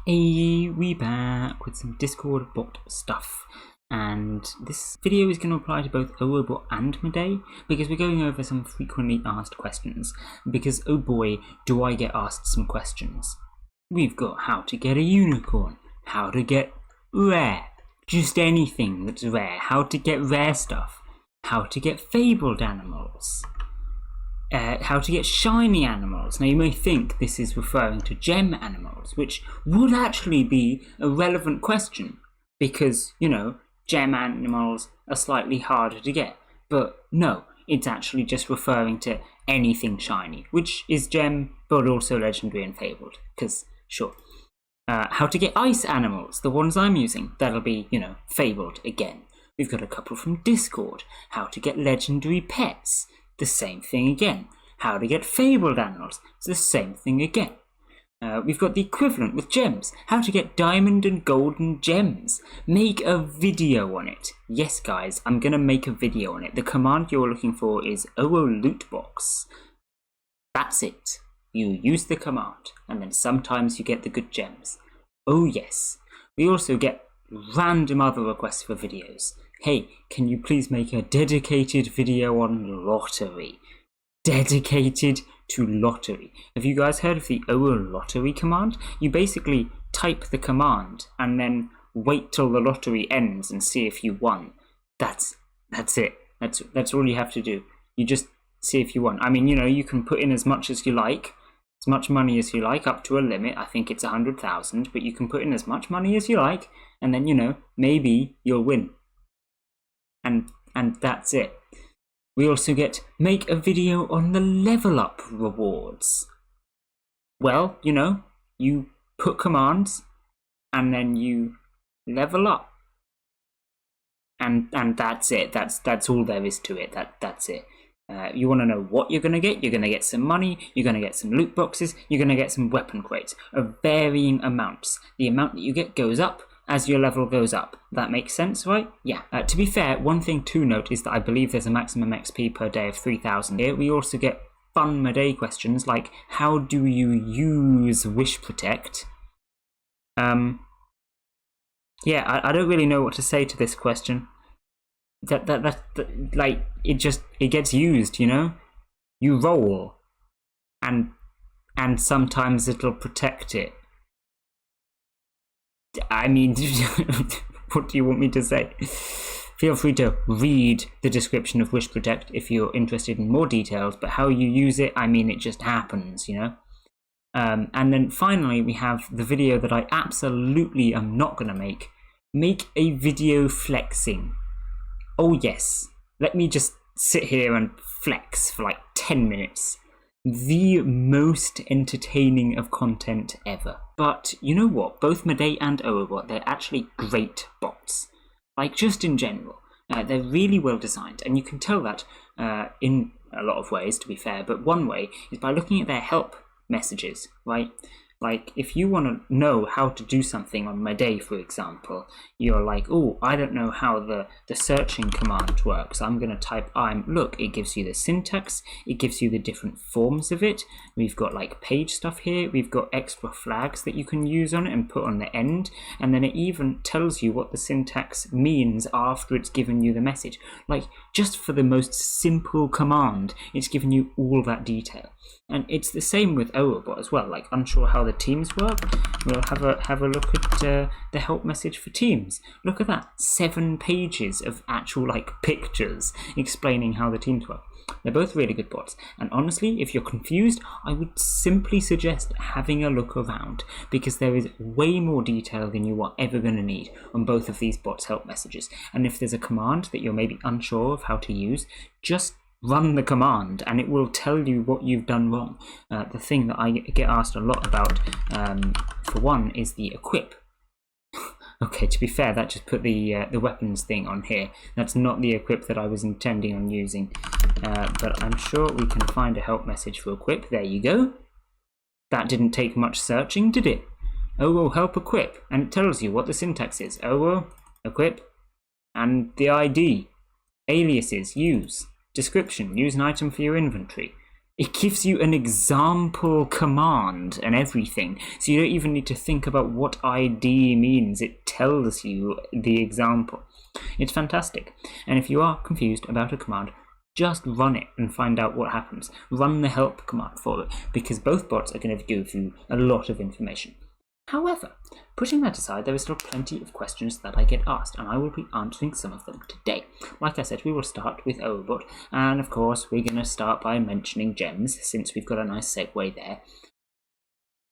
Hey, we back with some Discord bot stuff, and this video is going to apply to both OWObot and Mudae because we're going over some frequently asked questions. Because oh boy, do I get asked some questions. We've got how to get a unicorn, how to get rare, just anything that's rare, how to get rare stuff, how to get fabled animals. How to get shiny animals. Now you may think this is referring to gem animals, which would actually be a relevant question because, you know, gem animals are slightly harder to get. But no, it's actually just referring to anything shiny, which is gem, but also legendary and fabled, because sure. How to get ice animals, the ones I'm using, that'll be, you know, fabled again. We've got a couple from Discord. How to get legendary pets. The same thing again. How to get fabled animals. It's the same thing again. We've got the equivalent with gems. How to get diamond and golden gems. Make a video on it. Yes, guys, I'm going to make a video on it. The command you're looking for is OO lootbox. That's it. You use the command, and then sometimes you get the good gems. Oh yes. We also get random other requests for videos. Hey, can you please make a dedicated video on lottery? Dedicated to lottery. Have you guys heard of the OO lottery command? You basically type the command and then wait till the lottery ends and see if you won. That's it. That's all you have to do. You just see if you won. I mean, you know, you can put in as much as you like, as much money as you like, up to a limit. I think it's 100,000, but you can put in as much money as you like, and then, you know, maybe you'll win. And that's it. We also get make a video on the level up rewards. Well, you know, you put commands and then you level up. And that's it. That's all there is to it. That's it. You want to know what you're going to get? You're going to get some money, you're going to get some loot boxes, you're going to get some weapon crates of varying amounts. The amount that you get goes up as your level goes up. That makes sense, right? Yeah. To be fair, one thing to note is that I believe there's a maximum XP per day of 3,000 here. We also get fun Mudae questions like, how do you use Wish Protect? Yeah, I don't really know what to say to this question. That like, it gets used, you know? You roll, and sometimes it'll protect it. I mean, what do you want me to say? Feel free to read the description of Wish Protect if you're interested in more details, but how you use it, I mean, it just happens, you know? And then finally, we have the video that I absolutely am not going to make. Make a video flexing. Oh yes, let me just sit here and flex for like 10 minutes. The most entertaining of content ever. But you know what? Both Mudae and OWObot, they're actually great bots. Like, just in general. They're really well designed, and you can tell that in a lot of ways, to be fair, but one way is by looking at their help messages, right? Like, if you want to know how to do something on Mudae, for example, you're like, oh, I don't know how the searching command works. I'm going to type look, it gives you the syntax, it gives you the different forms of it. We've got like page stuff here, we've got extra flags that you can use on it and put on the end, and then it even tells you what the syntax means after it's given you the message. Like, just for the most simple command, it's given you all that detail. And it's the same with OWObot as well. Like, unsure how the teams work, we'll have a look at the help message for teams. Look at that, 7 pages of actual like pictures explaining how the teams work. They're both really good bots, and honestly, if you're confused, I would simply suggest having a look around, because there is way more detail than you are ever going to need on both of these bots' help messages. And if there's a command that you're maybe unsure of how to use, just run the command and it will tell you what you've done wrong. The thing that I get asked a lot about, for one, is the equip. Okay, to be fair, that just put the weapons thing on here. That's not the equip that I was intending on using, but I'm sure we can find a help message for equip. There you go. That didn't take much searching, did it? OO help equip, and it tells you what the syntax is. OO equip, and the ID. Aliases, use. Description, use an item for your inventory. It gives you an example command and everything, so you don't even need to think about what ID means. It tells you the example. It's fantastic. And if you are confused about a command, just run it and find out what happens. Run the help command for it, because both bots are going to give you a lot of information. However, putting that aside, there are still plenty of questions that I get asked, and I will be answering some of them today. Like I said, we will start with Overbot, and of course we're going to start by mentioning gems, since we've got a nice segue there.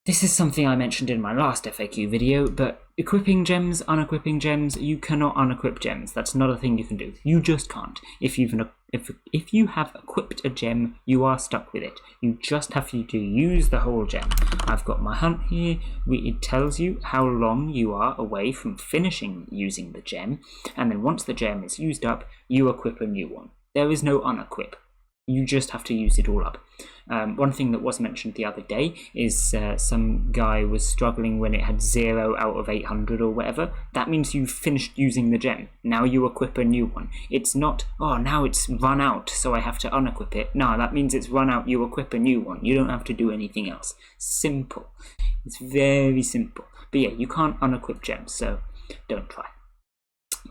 This is something I mentioned in my last FAQ video, but equipping gems, unequipping gems, you cannot unequip gems. That's not a thing you can do. You just can't. If you have equipped a gem, you are stuck with it. You just have to use the whole gem. I've got my hunt here. It tells you how long you are away from finishing using the gem, and then once the gem is used up, you equip a new one. There is no unequip. You just have to use it all up. One thing that was mentioned the other day is some guy was struggling when it had 0 out of 800 or whatever. That means you've finished using the gem. Now you equip a new one. It's not, oh, now it's run out, so I have to unequip it. No, that means it's run out, you equip a new one. You don't have to do anything else. Simple. It's very simple. But yeah, you can't unequip gems, so don't try.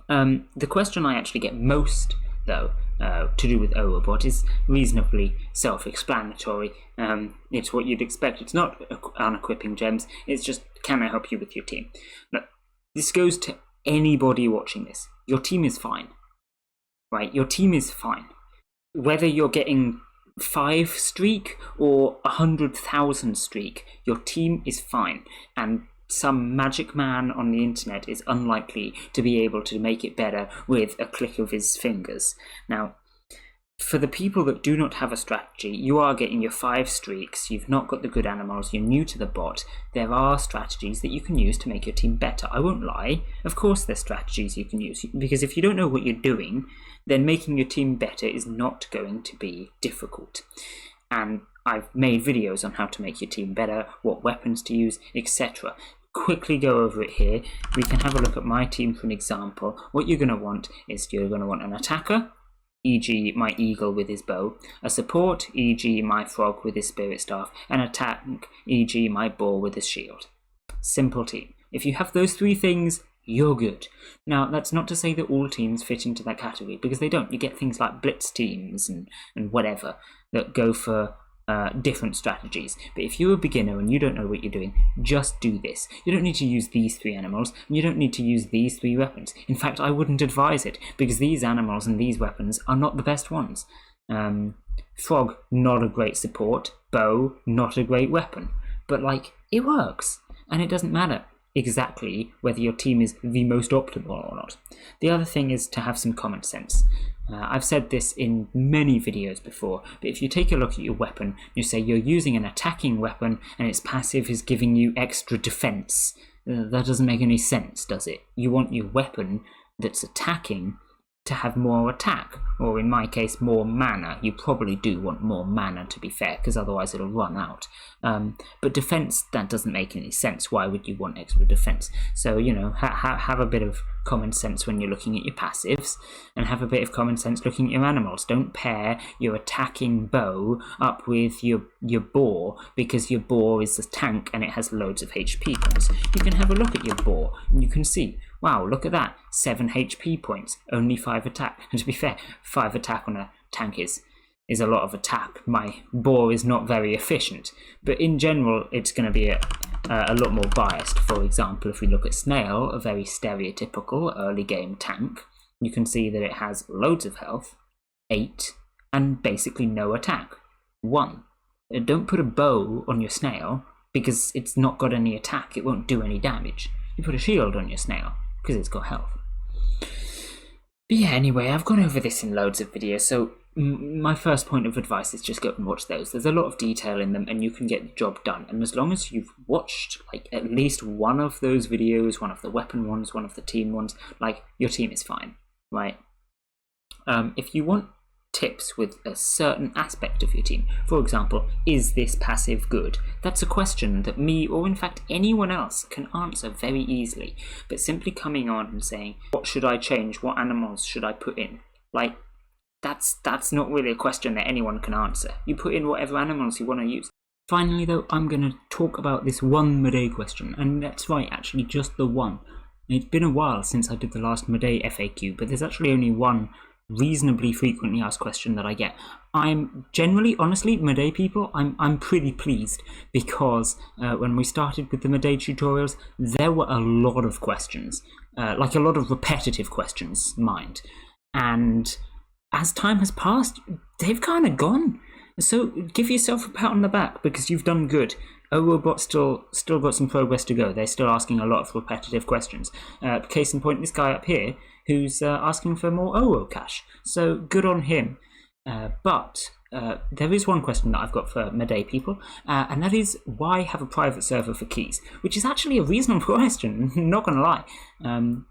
The question I actually get most, though, to do with Overbot is reasonably self-explanatory. It's what you'd expect. It's not unequipping gems, it's just, can I help you with your team? Now, this goes to anybody watching this. Your team is fine, right? Your team is fine. Whether you're getting 5 streak or 100,000 streak, your team is fine, and some magic man on the internet is unlikely to be able to make it better with a click of his fingers. Now, for the people that do not have a strategy, you are getting your 5 streaks, you've not got the good animals, you're new to the bot, there are strategies that you can use to make your team better. I won't lie, of course there's strategies you can use, because if you don't know what you're doing, then making your team better is not going to be difficult. And I've made videos on how to make your team better, what weapons to use, etc. Quickly go over it here. We can have a look at my team for an example. What you're going to want is you're going to want an attacker, e.g. my eagle with his bow, a support, e.g. my frog with his spirit staff, and a tank, e.g. my boar with his shield. Simple team. If you have those 3 things, you're good. Now, that's not to say that all teams fit into that category, because they don't. You get things like blitz teams and whatever that go for different strategies. But if you're a beginner and you don't know what you're doing, just do this. You don't need to use these 3 animals, and you don't need to use these 3 weapons. In fact, I wouldn't advise it, because these animals and these weapons are not the best ones. Frog, not a great support. Bow, not a great weapon. But, like, it works, and it doesn't matter exactly whether your team is the most optimal or not. The other thing is to have some common sense. I've said this in many videos before, but if you take a look at your weapon, you say you're using an attacking weapon and its passive is giving you extra defense. That doesn't make any sense, does it? You want your weapon that's attacking to have more attack, or in my case, more mana. You probably do want more mana, to be fair, because otherwise it'll run out. But defense, that doesn't make any sense. Why would you want extra defense? So, you know, have a bit of common sense when you're looking at your passives, and have a bit of common sense looking at your animals. Don't pair your attacking bow up with your boar, because your boar is a tank and it has loads of HP points. You can have a look at your boar and you can see, wow, look at that, 7 HP points, only 5 attack. And to be fair, 5 attack on a tank is a lot of attack. My boar is not very efficient, but in general it's going to be a lot more biased. For example, if we look at Snail, a very stereotypical early game tank, you can see that it has loads of health, 8, and basically no attack, 1. Don't put a bow on your Snail, because it's not got any attack, it won't do any damage. You put a shield on your Snail, because it's got health. But yeah, anyway, I've gone over this in loads of videos, so my first point of advice is just go and watch those. There's a lot of detail in them, and you can get the job done. And as long as you've watched like at least one of those videos, one of the weapon ones, one of the team ones, like, your team is fine, right? If you want tips with a certain aspect of your team, for example, is this passive good? That's a question that me, or in fact anyone else, can answer very easily. But simply coming on and saying, what should I change? What animals should I put in? Like, that's not really a question that anyone can answer. You put in whatever animals you want to use. Finally, though, I'm going to talk about this one Mudae question, and that's right, actually just the one. It's been a while since I did the last Mudae FAQ, but there's actually only one reasonably frequently asked question that I get. I'm generally, honestly, Mudae people, I'm pretty pleased, because when we started with the Mudae tutorials, there were a lot of questions, like a lot of repetitive questions, mind. And as time has passed, they've kind of gone. So give yourself a pat on the back, because you've done good. OWOBot's still got some progress to go. They're still asking a lot of repetitive questions. Case in point, this guy up here, who's asking for more OWO cash. So good on him. But there is one question that I've got for Mudae people, and that is, why have a private server for keys? Which is actually a reasonable question, not going to lie.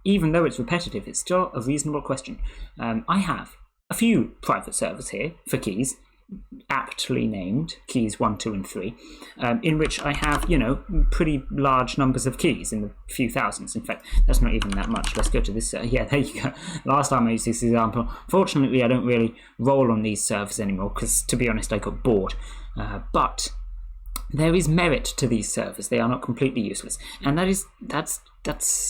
Even though it's repetitive, it's still a reasonable question. I have a few private servers here for keys, aptly named keys 1, 2, and 3, in which I have, pretty large numbers of keys, in the few thousands. In fact, that's not even that much. Let's go to this. Yeah, there you go. Last time I used this example. Fortunately, I don't really roll on these servers anymore, because, to be honest, I got bored. But there is merit to these servers. They are not completely useless, and that's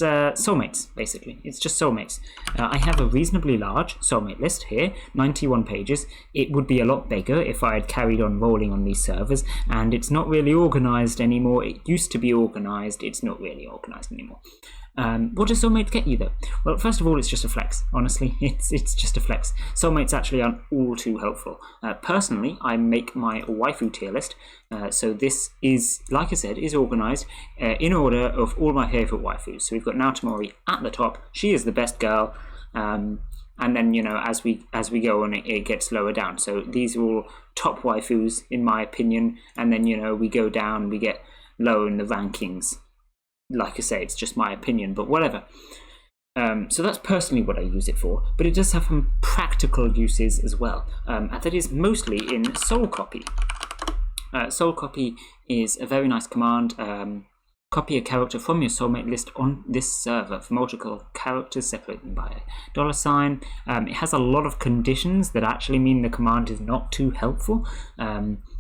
soulmates, basically. It's just soulmates. I have a reasonably large soulmate list here, 91 pages. It would be a lot bigger if I had carried on rolling on these servers, and it's not really organized anymore. It used to be organized. It's not really organized anymore. What does soulmates get you, though? Well, first of all, it's just a flex. Honestly, it's just a flex. Soulmates actually aren't all too helpful. Personally, I make my waifu tier list. So this is, like I said, is organized in order of all my favorite waifus. So we've got Naotomori at the top. She is the best girl. And then, as we go on, it gets lower down. So these are all top waifus, in my opinion. And then, we go down, we get lower in the rankings. Like I say, it's just my opinion, but whatever. So that's personally what I use it for, but it does have some practical uses as well. And that is mostly in soul copy. Soul copy is a very nice command. Copy a character from your soulmate list on this server for multiple characters separated by a $sign. It has a lot of conditions that actually mean the command is not too helpful.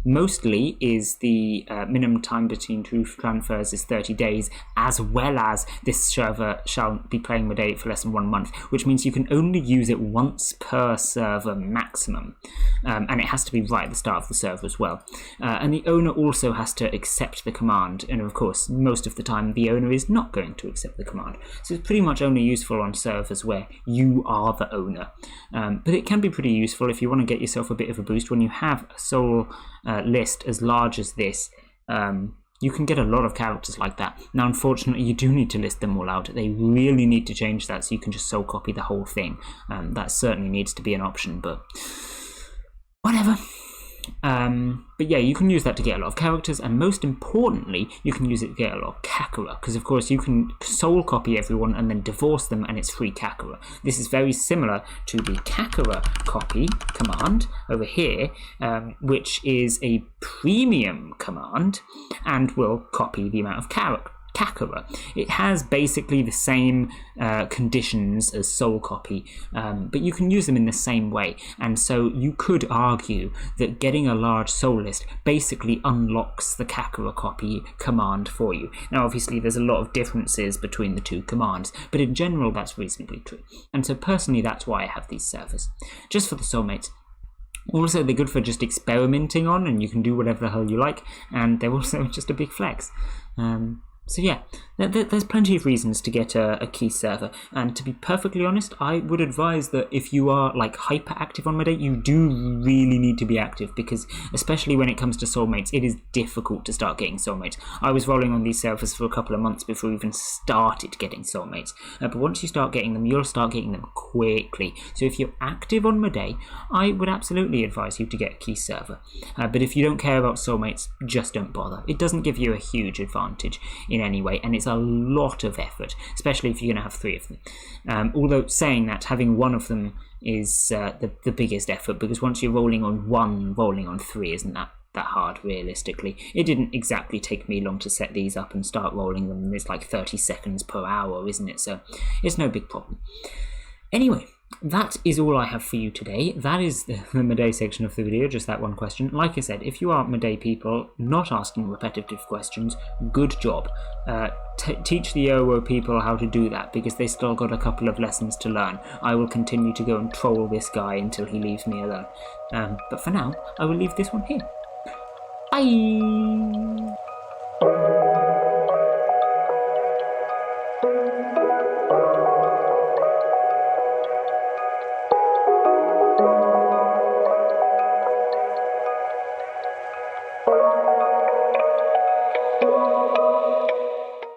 Mostly is the minimum time between two transfers is 30 days, as well as this server shall be playing Mudae for less than 1 month, which means you can only use it once per server maximum. And it has to be right at the start of the server as well. And the owner also has to accept the command, and of course, most of the time the owner is not going to accept the command. So it's pretty much only useful on servers where you are the owner. But it can be pretty useful if you want to get yourself a bit of a boost when you have a soul list as large as this. You can get a lot of characters like that. Now, unfortunately, you do need to list them all out. They really need to change that so you can just soul copy the whole thing. That certainly needs to be an option, but whatever. But yeah, you can use that to get a lot of characters, and most importantly, you can use it to get a lot of Kakura, because of course you can soul copy everyone and then divorce them, and it's free Kakura. This is very similar to the Kakura copy command over here, which is a premium command and will copy the amount of Kakura. It has basically the same conditions as soul copy, but you can use them in the same way, and so you could argue that getting a large soul list basically unlocks the Kakura copy command for you. Now obviously there's a lot of differences between the two commands, but in general that's reasonably true, and so personally that's why I have these servers, just for the soulmates. Also, they're good for just experimenting on, and you can do whatever the hell you like, and they're also just a big flex. So yeah, there's plenty of reasons to get a key server, and to be perfectly honest, I would advise that if you are like hyper active on Mudae, you do really need to be active, because especially when it comes to soulmates, it is difficult to start getting soulmates. I was rolling on these servers for a couple of months before we even started getting soulmates, but once you start getting them, you'll start getting them quickly. So if you're active on Mudae, I would absolutely advise you to get a key server, but if you don't care about soulmates, just don't bother. It doesn't give you a huge advantage in any way, and it's a lot of effort, especially if you're going to have 3 of them. Although saying that, having 1 of them is the biggest effort, because once you're rolling on 1, rolling on 3 isn't that hard realistically. It didn't exactly take me long to set these up and start rolling them. It's like 30 seconds per hour, isn't it? So it's no big problem. Anyway, that is all I have for you today. That is the Mudae section of the video, just that one question. Like I said, if you are Mudae people not asking repetitive questions, good job. Teach the OO people how to do that, because they still got a couple of lessons to learn. I will continue to go and troll this guy until he leaves me alone. But for now, I will leave this one here. Bye!